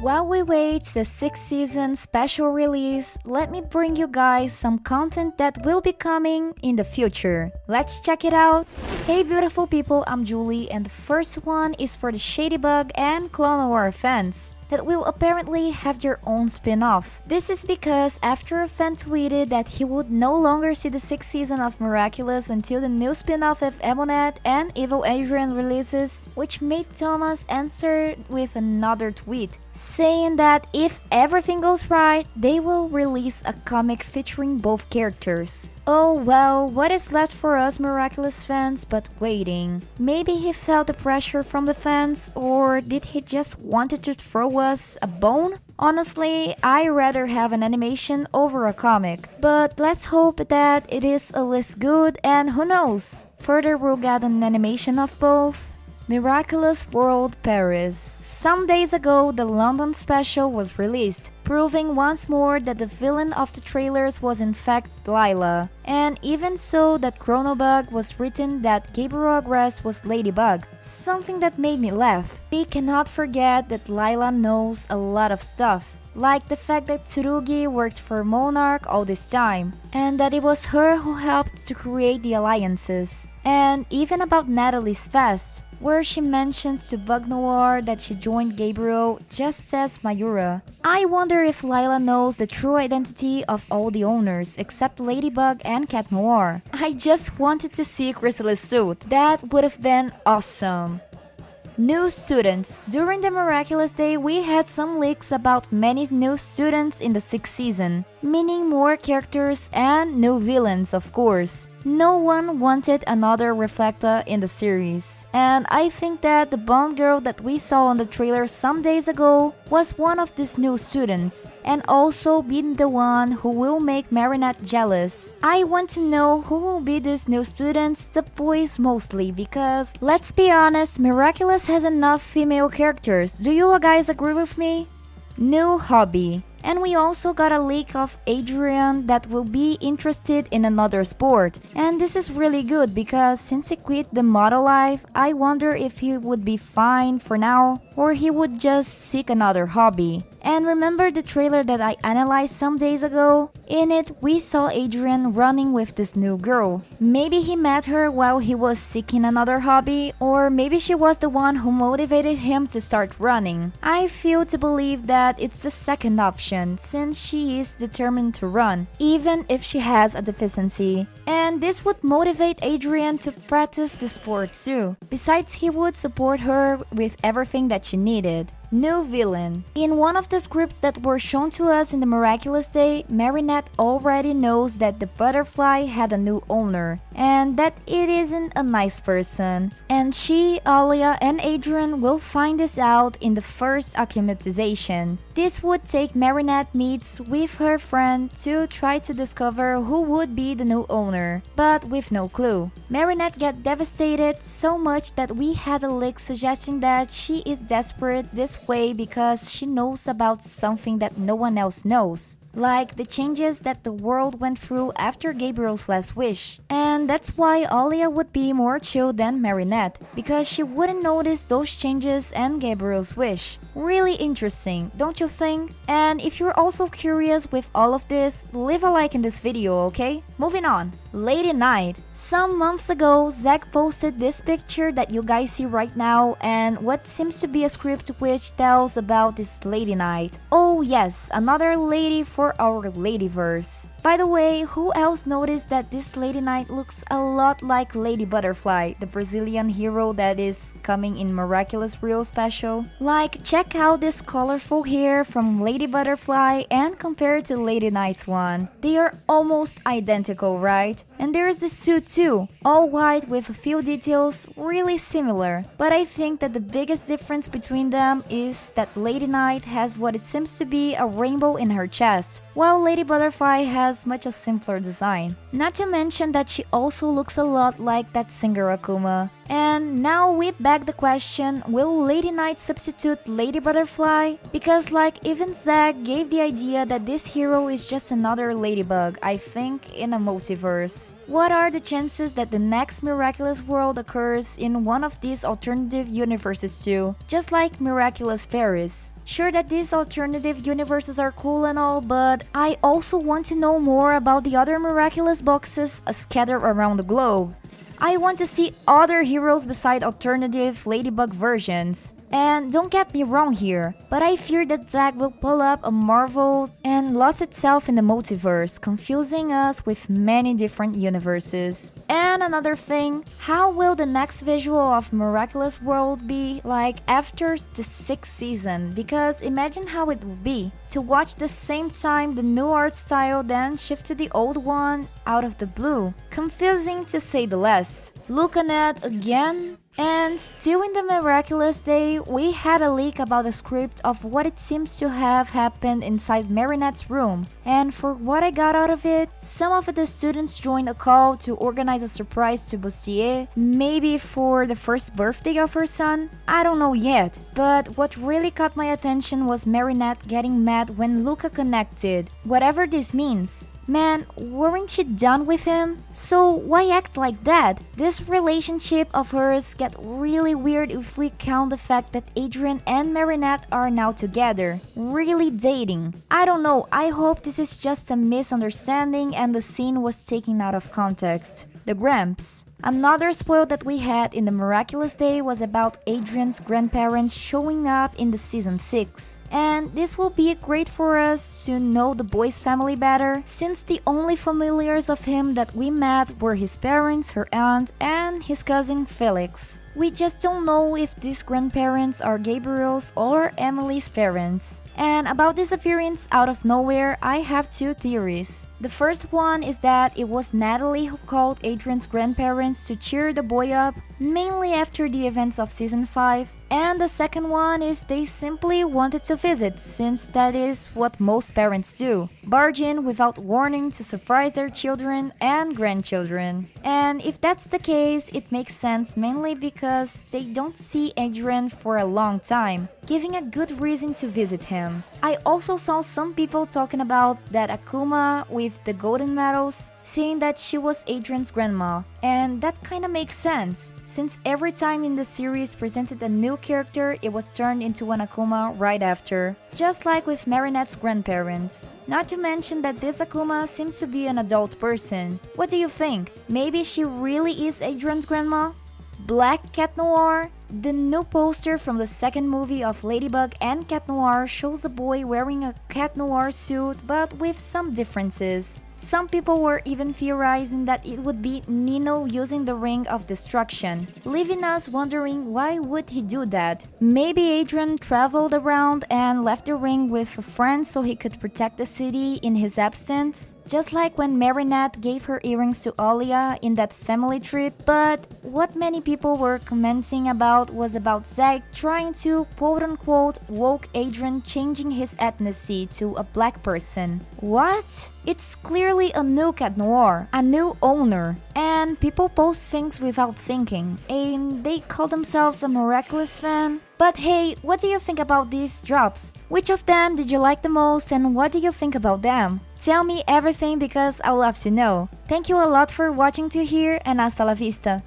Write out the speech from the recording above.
While we wait the 6th season special release, let me bring you guys some content that will be coming in the future. Let's check it out! Hey beautiful people, I'm Julie, and the first one is for the Shady Buu and Cat Noir fans that will apparently have their own spin-off. This is because after a fan tweeted that he would no longer see the 6th season of Miraculous until the new spin-off of Marinette and Evil Adrian releases, which made Thomas answer with another tweet, saying that if everything goes right, they will release a comic featuring both characters. Oh well, what is left for us Miraculous fans but waiting? Maybe he felt the pressure from the fans, or did he just wanted to throw us a bone? Honestly, I rather have an animation over a comic, but let's hope that it is at least good, and who knows? Further we'll get an animation of both. Miraculous World Paris. Some days ago, the London special was released, proving once more that the villain of the trailers was in fact Lila. And even so, that Chronobug was written that Gabriel Grass was Ladybug, something that made me laugh. We cannot forget that Lila knows a lot of stuff, like the fact that Tsurugi worked for Monarch all this time, and that it was her who helped to create the alliances. And even about Natalie's past, where she mentions to Bug Noir that she joined Gabriel just as Mayura. I wonder if Lila knows the true identity of all the owners except Ladybug and Cat Noir. I just wanted to see Chrysalis' suit. That would have been awesome. New students. During the Miraculous Day, we had some leaks about many new students in the 6th season, meaning more characters and new villains, of course. No one wanted another Reflecta in the series, and I think that the blonde girl that we saw on the trailer some days ago was one of these new students, and also being the one who will make Marinette jealous. I want to know who will be these new students, the boys mostly, because let's be honest, Miraculous has enough female characters. Do you guys agree with me? New hobby. And we also got a leak of Adrian that will be interested in another sport. And this is really good because since he quit the model life, I wonder if he would be fine for now or he would just seek another hobby. And remember the trailer that I analyzed some days ago? In it, we saw Adrian running with this new girl. Maybe he met her while he was seeking another hobby, or maybe she was the one who motivated him to start running. I feel to believe that it's the second option, since she is determined to run, even if she has a deficiency. And this would motivate Adrian to practice the sport too. Besides, he would support her with everything that she needed. New villain. In one of the scripts that were shown to us in the Miraculous Day, Marinette already knows that the butterfly had a new owner, and that it isn't a nice person. And she, Alia, and Adrian will find this out in the first acclimatization. This would take Marinette meets with her friend to try to discover who would be the new owner, but with no clue. Marinette get devastated so much that we had a leak suggesting that she is desperate this way because she knows about something that no one else knows, like the changes that the world went through after Gabriel's last wish. And that's why Alia would be more chill than Marinette, because she wouldn't notice those changes and Gabriel's wish. Really interesting, don't you think? And if you're also curious with all of this, leave a like in this video, okay? Moving on. Ladylight. Some months ago, Zack posted this picture that you guys see right now and what seems to be a script which tells about this Ladylight. Oh yes, another lady for our Ladyverse. By the way, who else noticed that this Ladylight looks a lot like Lady Butterfly, the Brazilian hero that is coming in Miraculous Real Special? Like, check out this colorful hair from Lady Butterfly and compare it to Ladylight's one. They are almost identical, right? And there's the suit too, all white with a few details really similar. But I think that the biggest difference between them is that Ladylight has what it seems to be a rainbow in her chest, while Lady Butterfly has much a simpler design. Not to mention that she also looks a lot like that singer Akuma. And now we beg the question, will Ladylight substitute Lady Butterfly? Because like even Zack gave the idea that this hero is just another ladybug, I think, in a multiverse. What are the chances that the next Miraculous world occurs in one of these alternative universes too? Just like Miraculous Paris. Sure that these alternative universes are cool and all, but I also want to know more about the other Miraculous Boxes scattered around the globe. I want to see other heroes beside alternative Ladybug versions. And don't get me wrong here, but I fear that Zack will pull up a Marvel and lost itself in the multiverse, confusing us with many different universes. And another thing, how will the next visual of Miraculous World be like after the 6th season? Because imagine how it would be to watch the same time the new art style then shift to the old one out of the blue. Confusing to say the least. Look at it again. And still in the Miraculous Day, we had a leak about the script of what it seems to have happened inside Marinette's room. And for what I got out of it, some of the students joined a call to organize a surprise to Bustier, maybe for the first birthday of her son. I don't know yet, but what really caught my attention was Marinette getting mad when Luca connected, whatever this means. Man, weren't you done with him? So why act like that? This relationship of hers get really weird if we count the fact that Adrien and Marinette are now together, really dating. I don't know, I hope this is just a misunderstanding and the scene was taken out of context. The Gramps. Another spoil that we had in the Miraculous Day was about Adrian's grandparents showing up in the season 6. And this will be great for us to know the boy's family better, since the only familiars of him that we met were his parents, her aunt, and his cousin Felix. We just don't know if these grandparents are Gabriel's or Emily's parents. And about this appearance out of nowhere, I have two theories. The first one is that it was Natalie who called Adrian's grandparents to cheer the boy up, mainly after the events of season 5. And the second one is they simply wanted to visit, since that is what most parents do. Barge in without warning to surprise their children and grandchildren. And if that's the case, it makes sense mainly because they don't see Adrian for a long time, giving a good reason to visit him. I also saw some people talking about that Akuma with the golden medals, saying that she was Adrian's grandma, and that kinda makes sense, since every time in the series presented a new character, it was turned into an Akuma right after, just like with Marinette's grandparents. Not to mention that this Akuma seems to be an adult person. What do you think? Maybe she really is Adrian's grandma? Black Cat Noir? The new poster from the second movie of Ladybug and Cat Noir shows a boy wearing a Cat Noir suit but with some differences. Some people were even theorizing that it would be Nino using the Ring of Destruction, leaving us wondering why would he do that. Maybe Adrian traveled around and left the ring with a friend so he could protect the city in his absence, just like when Marinette gave her earrings to Alia in that family trip. But what many people were commenting about was about Zack trying to quote-unquote woke Adrian changing his ethnicity to a black person. What? It's clearly a new Cat Noir, a new owner, and people post things without thinking, and they call themselves a Miraculous fan. But hey, what do you think about these drops? Which of them did you like the most and what do you think about them? Tell me everything because I love to know. Thank you a lot for watching to here and hasta la vista.